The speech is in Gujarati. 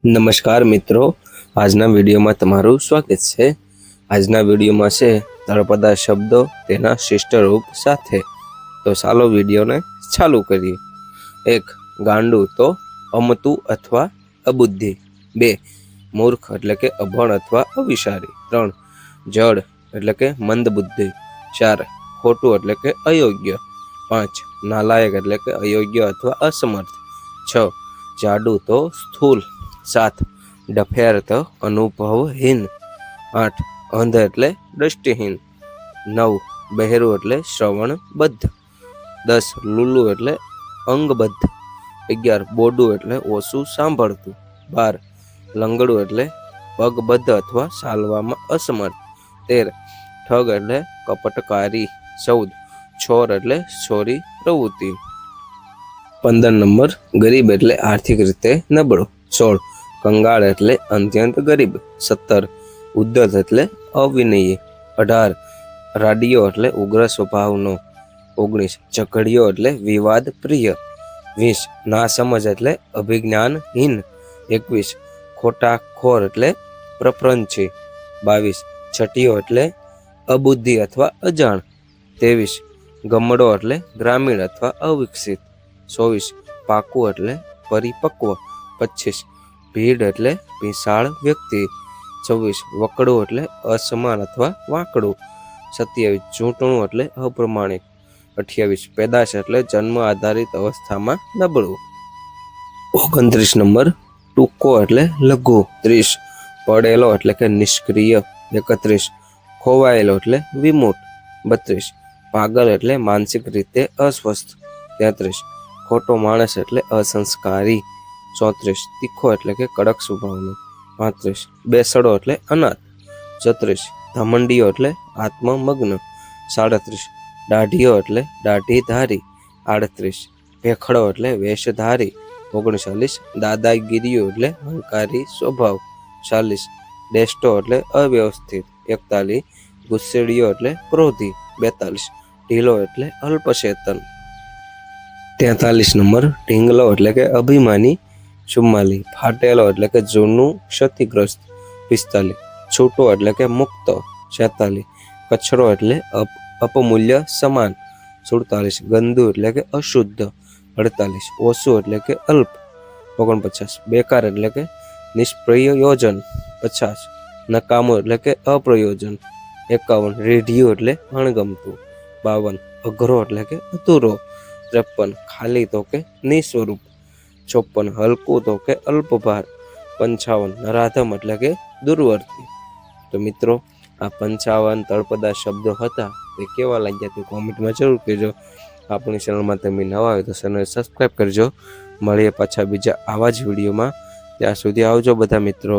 નમસ્કાર મિત્રો, આજના વિડીયોમાં તમારું સ્વાગત છે। આજના વિડીયોમાં છે તળપદા શબ્દો તેના શિષ્ટ રૂપ સાથે। તો ચાલો વિડીયોને ચાલુ કરીએ। 1. ગાંડું તો અમતું અથવા અબુદ્ધિ। 2. મૂર્ખ એટલે કે અભણ અથવા અવિચારી। 3. જડ એટલે કે મંદબુદ્ધિ। 4. ખોટું એટલે કે અયોગ્ય। 5. નાલાયક એટલે કે અયોગ્ય અથવા અસમર્થ। 6. જાડું તો સ્થૂલ। 7. ડફેર તો અનુભવહીન। 8. અંધ એટલે દ્રષ્ટિહીન। 9. બહેરું એટલે શ્રવણબદ્ધ। 10. લુલું એટલે અંગબદ્ધ। 11. બોડું એટલે ઓછું સાંભળતું। 12. લંગડું એટલે પગબદ્ધ અથવા ચાલવામાં અસમર્થ। 13. ઠગ એટલે કપટકારી। 14. છોર એટલે છોરી પ્રવૃત્તિ। 15 નંબર ગરીબ એટલે આર્થિક રીતે નબળો। 16. કંગાળ એટલે અત્યંત ગરીબ। 17. ઉદ્ધત એટલે અવિનયી। 18. રાડિયો એટલે ઉગ્ર સ્વભાવનો। 19. ઝઘડિયો એટલે વિવાદ પ્રિય। 20. નાસમજ એટલે અભિજ્ઞાનહીન। 21. ખોટાખોર એટલે પ્રપંચી। 22. છટીયો એટલે અબુદ્ધિ અથવા અજાણ। 23. ગમડો એટલે ગ્રામીણ અથવા અવિકસિત। 24. પાકું એટલે પરિપક્વ। 25. ભીડ એટલે વિશાળ વ્યક્તિ। 26. વકડું એટલે અસમાન અથવા વાંકડું। 27. ચૂંટણું એટલે અપ્રમાણિક। 28. પેદાશ એટલે જન્મ આધારિત અવસ્થામાં નબળું। 29 નંબર ટૂંકો એટલે લઘુ। 30. પડેલો એટલે કે નિષ્ક્રિય। 31. ખોવાયેલો એટલે વિમૂઢ। 32. પાગલ એટલે માનસિક રીતે અસ્વસ્થ। 33. ખોટો માણસ એટલે અસંસ્કારી। 34. તીખો એટલે કે કડક સ્વભાવનો। 35. બેસડો એટલે અનાથ। 36. ધમંડીઓ એટલે આત્મમગ્ન। 37. દાઢીઓ એટલે દાઢીધારી। 38. ભેખડો એટલે વેશધારી। 39. દાદાગીરીઓ એટલે અહંકારી સ્વભાવ। 40. ડેસ્ટો એટલે અવ્યવસ્થિત। 41. ગુસ્સેડીઓ એટલે ક્રોધી। 42. ઢીલો એટલે અલ્પચેતન। 43 નંબર ઢીંગલો એટલે કે અભિમાની। 44. ફાટેલો એટલે કે જૂનું ક્ષતિગ્રસ્ત। 45. છૂટો એટલે કે મુક્ત। 46. કચરો એટલે અપમૂલ્ય સમાન। 47. ગંદુ એટલે કે અશુદ્ધ। 48. ઓછું એટલે કે અલ્પ। 49. બેકાર એટલે કે નિષ્પ્રયોજન। 50. નકામું એટલે કે અપ્રયોજન। 51. રેઢિયું એટલે અણગમતું। 52. અઘરો એટલે કે અધૂરો। 53. ખાલી તો કે નિસ્વરૂપ। 54. હલકું તો કે અલ્પભાર। 55. નરાધમ એટલે કે દુર્વર્તી। તો મિત્રો, આ 55 તળપદા શબ્દો હતા, તે કેવા લાગ્યા તે કોમેન્ટમાં જરૂર કહેજો। આપણી ચેનલમાં તમે નવા હોય તો ચેનલ સબસ્ક્રાઈબ કરજો। મળીએ પાછા બીજા આવા જ વિડીયોમાં। ત્યાં સુધી આવજો બધા મિત્રો।